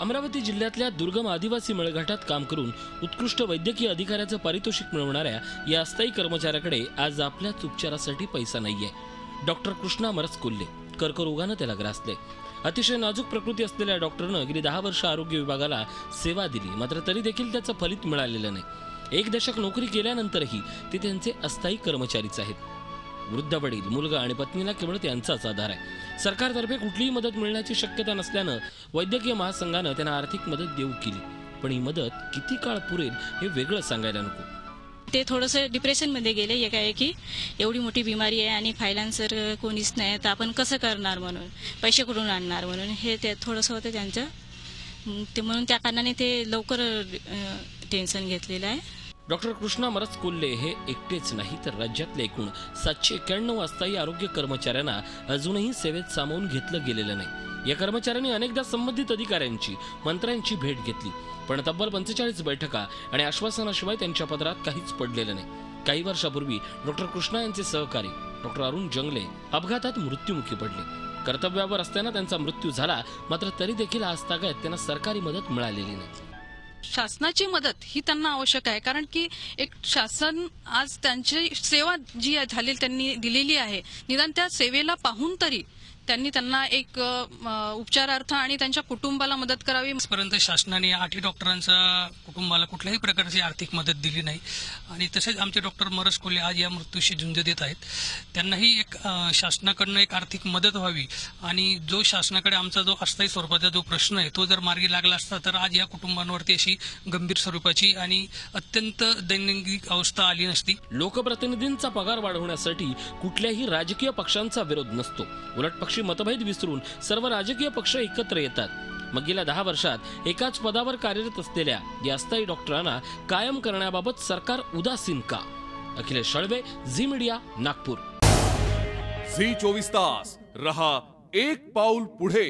अमरावती जिल्ह्यातल्या दुर्गम आदिवासी मेळघाटात काम करून उत्कृष्ट वैद्यकीय अधिकाऱ्याचं पारितोषिक मिळवणाऱ्या या अस्थायी कर्मचाऱ्याकडे आज आपल्याच उपचारासाठी पैसा नाहीये। डॉक्टर कृष्णा मरस कोल्हे कर्करोगानं त्याला ग्रासले। अतिशय नाजूक प्रकृती असलेल्या डॉक्टरनं गेली 10 वर्ष आरोग्य विभागाला सेवा दिली, मात्र तरी देखील त्याचं फलित मिळालेलं नाही। 1 दशक नोकरी केल्यानंतरही ते त्यांचे अस्थायी कर्मचारीच आहेत। वृद्ध वडील, मुलगा आणि पत्नीला केवळ त्यांचाच आधार आहे। सरकारतर्फे कुठलीही मदत मिळण्याची शक्यता नसल्यानं वैद्यकीय महासंघानं त्यांना आर्थिक मदत देऊ केली, पण ही मदत किती काळ पुरेल हे वेगळं सांगायला नको। ते थोडंसं डिप्रेशनमध्ये गेले। एकाएकी एवढी मोठी बिमारी आहे आणि फायनान्सर कोणीच नाही, तर आपण कसं करणार म्हणून, पैसे कुठून आणणार म्हणून हे ते थोडंसं होतं त्यांचं, ते म्हणून त्या कारणाने ते लवकर टेन्शन घेतलेलं आहे। डॉक्टर कृष्णा मरस कोल्हे हे एकटेच नाही, तर राज्यातले एकूण 791 अस्थायी आरोग्य कर्मचाऱ्यांना अजूनही सेवेत सामावून घेतलं गेलेलं नाही। या कर्मचाऱ्यांनी अनेकदा संबंधित अधिकाऱ्यांची, मंत्र्यांची भेट घेतली, पण तब्बल 45 बैठका आणि आश्वासनाशिवाय त्यांच्या पदरात काहीच पडलेलं नाही। काही वर्षापूर्वी डॉक्टर कृष्णा यांचे सहकारी डॉक्टर अरुण जंगले अपघातात मृत्युमुखी पडले। कर्तव्यावर असताना त्यांचा मृत्यू झाला, मात्र तरी देखील आजतागायत त्यांना सरकारी मदत मिळालेली नाही। शासनाची मदत ही त्यांना आवश्यक आहे, कारण की एक शासन आज त्यांची सेवा जी झाली त्यांनी दिलेली आहे, निदान त्या सेवेला पाहून तरी त्यांना एक उपचारार्थ आणि त्यांच्या कुटुंबाला मदत करावी। आजपर्यंत शासनाने 8 डॉक्टरांच्या कुटुंबाला कुठल्याही प्रकारची आर्थिक मदत दिली नाही आणि तसेच आमचे डॉक्टर मरस कोल्हे आज या मृत्यूशी झुंज देत आहेत। त्यांनाही एक शासनाकडून एक आर्थिक मदत व्हावी आणि जो शासनाकडे आमचा जो अस्थायी स्वरूपाचा जो प्रश्न आहे तो जर मार्गी लागला असता तर आज या कुटुंबांवरती अशी गंभीर स्वरूपाची आणि अत्यंत दैनंदिन अवस्था आली नसती। लोकप्रतिनिधींचा पगार वाढवण्यासाठी कुठल्याही राजकीय पक्षांचा विरोध नसतो, उलट मतभेद विसरून सर्व राजकीय पक्ष एकत्र येतात। मग गेल्या 10 वर्षात एकाच पदावर कार्यरत असलेल्या या अस्थायी डॉक्टरांना कायम करण्याबाबत सरकार उदासीन का? अखिलेश शळवे, झी मीडिया, नागपूर। झी 24 तास रहा एक पाऊल पुढे।